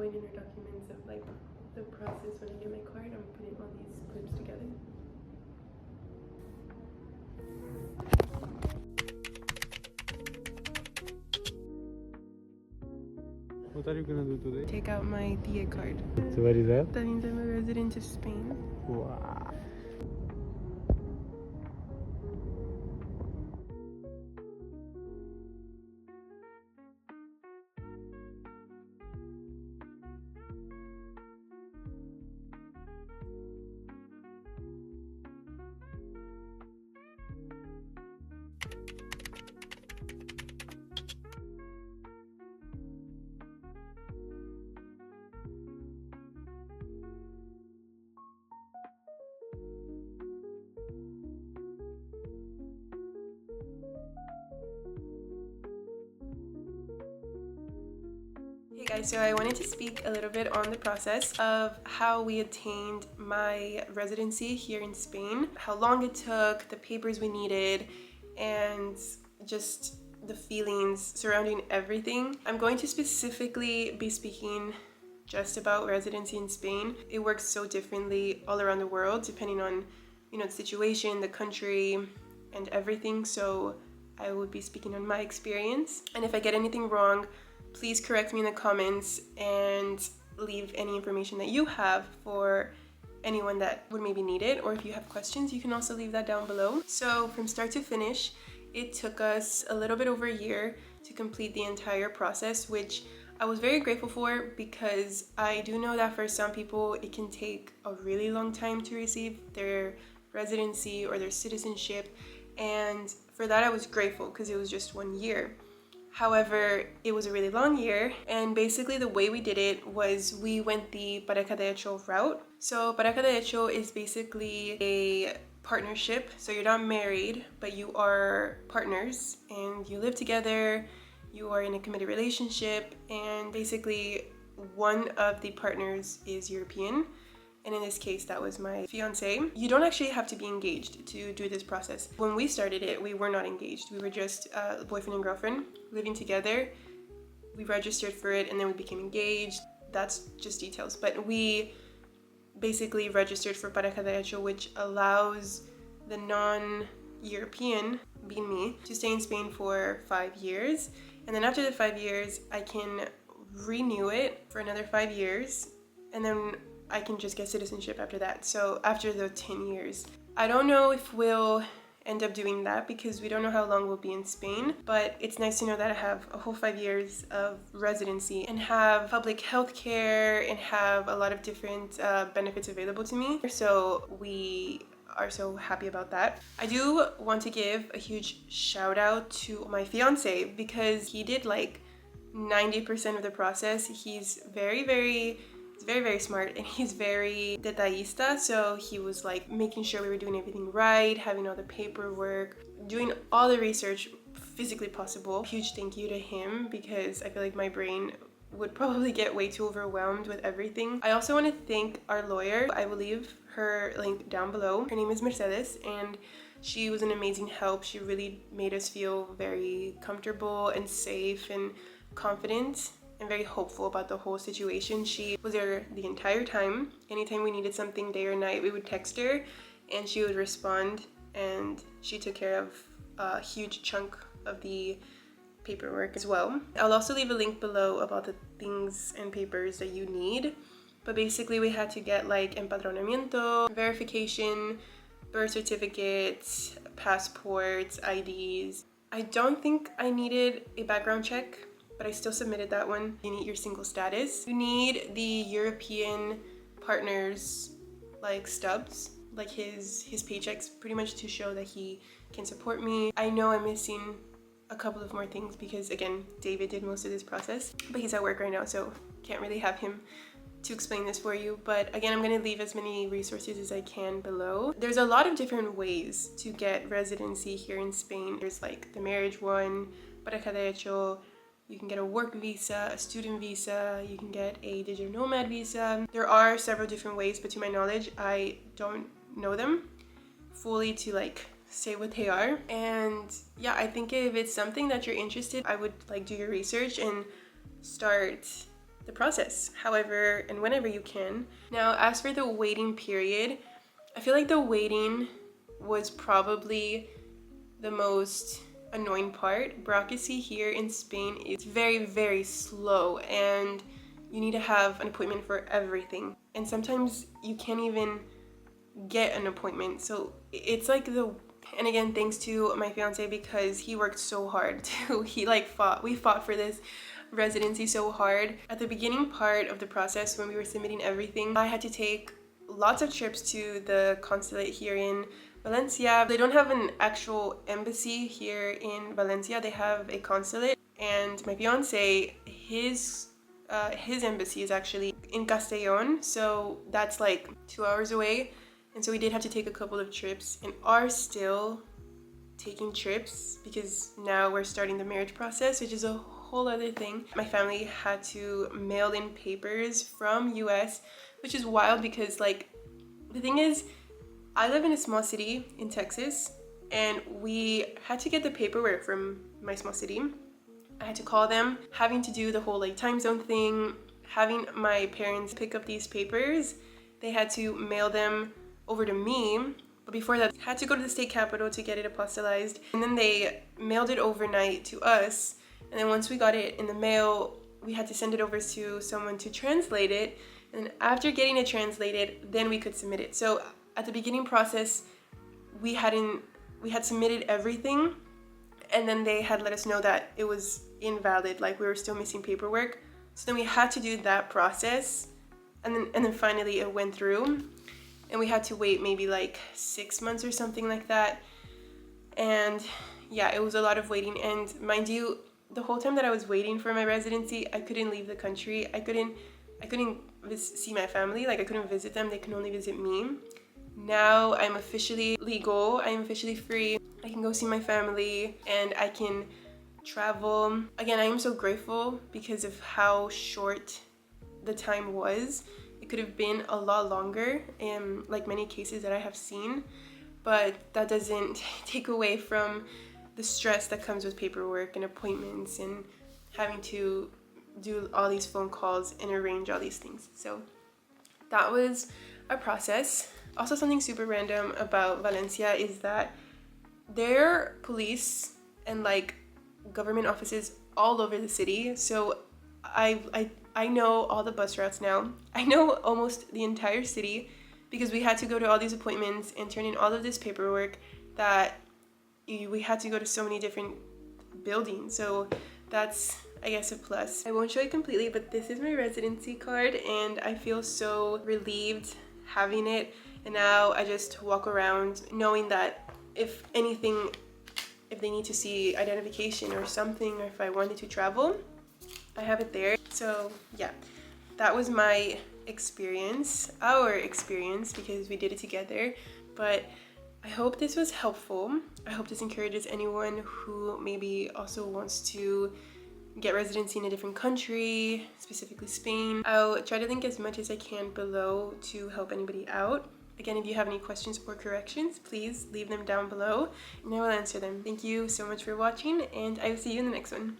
following in our documents of like the process when I get my card. I'm putting all these clips together. What are you gonna do today? Take out my DA card. So what is that? That means I'm a resident of Spain. Wow. Hey guys, so I wanted to speak a little bit on the process of how we obtained my residency here in Spain, how long it took, the papers we needed, and just the feelings surrounding everything. I'm going to specifically be speaking just about residency in Spain. It works so differently all around the world depending on, the situation, the country, and everything. So I will be speaking on my experience. And if I get anything wrong, please correct me in the comments and leave any information that you have for anyone that would maybe need it, or if you have questions, you can also leave that down below. So from start to finish, it took us a little bit over a year to complete the entire process, which I was very grateful for, because I do know that for some people it can take a really long time to receive their residency or their citizenship, and for that I was grateful because it was just 1 year. However, it was a really long year, and basically the way we did it was we went the pareja de hecho route. So pareja de hecho is basically a partnership. So you're not married, but you are partners and you live together, you are in a committed relationship, and basically one of the partners is European. And in this case, that was my fiance. You don't actually have to be engaged to do this process. When we started it, we were not engaged. We were just boyfriend and girlfriend living together. We registered for it and then we became engaged. That's just details. But we basically registered for pareja de hecho, which allows the non-European, being me, to stay in Spain for 5 years. And then after the 5 years, I can renew it for another 5 years. And then I can just get citizenship after that. So after the 10 years. I don't know if we'll end up doing that because we don't know how long we'll be in Spain, but it's nice to know that I have a whole 5 years of residency and have public health care and have a lot of different benefits available to me. So we are so happy about that. I do want to give a huge shout out to my fiance because he did like 90% of the process. He's very smart and he's very detallista, so he was like making sure we were doing everything right, having all the paperwork, doing all the research physically possible. Huge thank you to him because I feel like my brain would probably get way too overwhelmed with everything. I also want to thank our lawyer. I will leave her link down below. Her name is Mercedes and she was an amazing help. She really made us feel very comfortable and safe and confident and very hopeful about the whole situation. She was there the entire time. Anytime we needed something day or night, we would text her and she would respond, and she took care of a huge chunk of the paperwork as well. I'll also leave a link below about the things and papers that you need. But basically we had to get like empadronamiento, verification, birth certificates, passports, IDs. I don't think I needed a background check, but I still submitted that one. You need your single status. You need the European partner's like stubs, like his paychecks, pretty much to show that he can support me. I know I'm missing a couple of more things because again, David did most of this process, but he's at work right now, so can't really have him to explain this for you. But again, I'm gonna leave as many resources as I can below. There's a lot of different ways to get residency here in Spain. There's like the marriage one, pareja de hecho, you can get a work visa, a student visa, you can get a digital nomad visa. There are several different ways, but to my knowledge, I don't know them fully to like say what they are. And yeah, I think if it's something that you're interested, I would like do your research and start the process however and whenever you can. Now, as for the waiting period, I feel like the waiting was probably the most annoying part. Bureaucracy here in Spain is very, very slow, and you need to have an appointment for everything. And sometimes you can't even get an appointment. So it's like and again, thanks to my fiance, because he worked so hard too. We fought for this residency so hard. At the beginning part of the process, when we were submitting everything, I had to take lots of trips to the consulate here in Valencia. They don't have an actual embassy here in Valencia. They have a consulate, and my fiance, his embassy is actually in Castellón, so that's like 2 hours away. And so we did have to take a couple of trips, and are still taking trips because now we're starting the marriage process, which is a whole other thing. My family had to mail in papers from US, which is wild because like the thing is, I live in a small city in Texas, and we had to get the paperwork from my small city. I had to call them, having to do the whole like time zone thing, having my parents pick up these papers. They had to mail them over to me, but before that, I had to go to the state capitol to get it apostillized, and then they mailed it overnight to us. And then once we got it in the mail, we had to send it over to someone to translate it, and after getting it translated, then we could submit it. So at the beginning process, we had submitted everything, and then they had let us know that it was invalid, like we were still missing paperwork. So then we had to do that process, and then finally it went through. And we had to wait maybe like 6 months or something like that. And yeah, it was a lot of waiting. And mind you, the whole time that I was waiting for my residency, I couldn't leave the country. I couldn't see my family. Like I couldn't visit them. They can only visit me. Now I'm officially legal. I'm officially free. I can go see my family and I can travel. Again, I am so grateful because of how short the time was. It could have been a lot longer in like many cases that I have seen, but that doesn't take away from the stress that comes with paperwork and appointments and having to do all these phone calls and arrange all these things. So that was a process. Also, something super random about Valencia is that there are police and like government offices all over the city. So I know all the bus routes now. I know almost the entire city because we had to go to all these appointments and turn in all of this paperwork that we had to go to so many different buildings. So that's, I guess, a plus. I won't show it completely, but this is my residency card and I feel so relieved having it. And now I just walk around knowing that if anything, if they need to see identification or something, or if I wanted to travel, I have it there. So yeah, that was my experience, our experience, because we did it together. But I hope this was helpful. I hope this encourages anyone who maybe also wants to get residency in a different country, specifically Spain. I'll try to link as much as I can below to help anybody out. Again, if you have any questions or corrections, please leave them down below and I will answer them. Thank you so much for watching, and I will see you in the next one.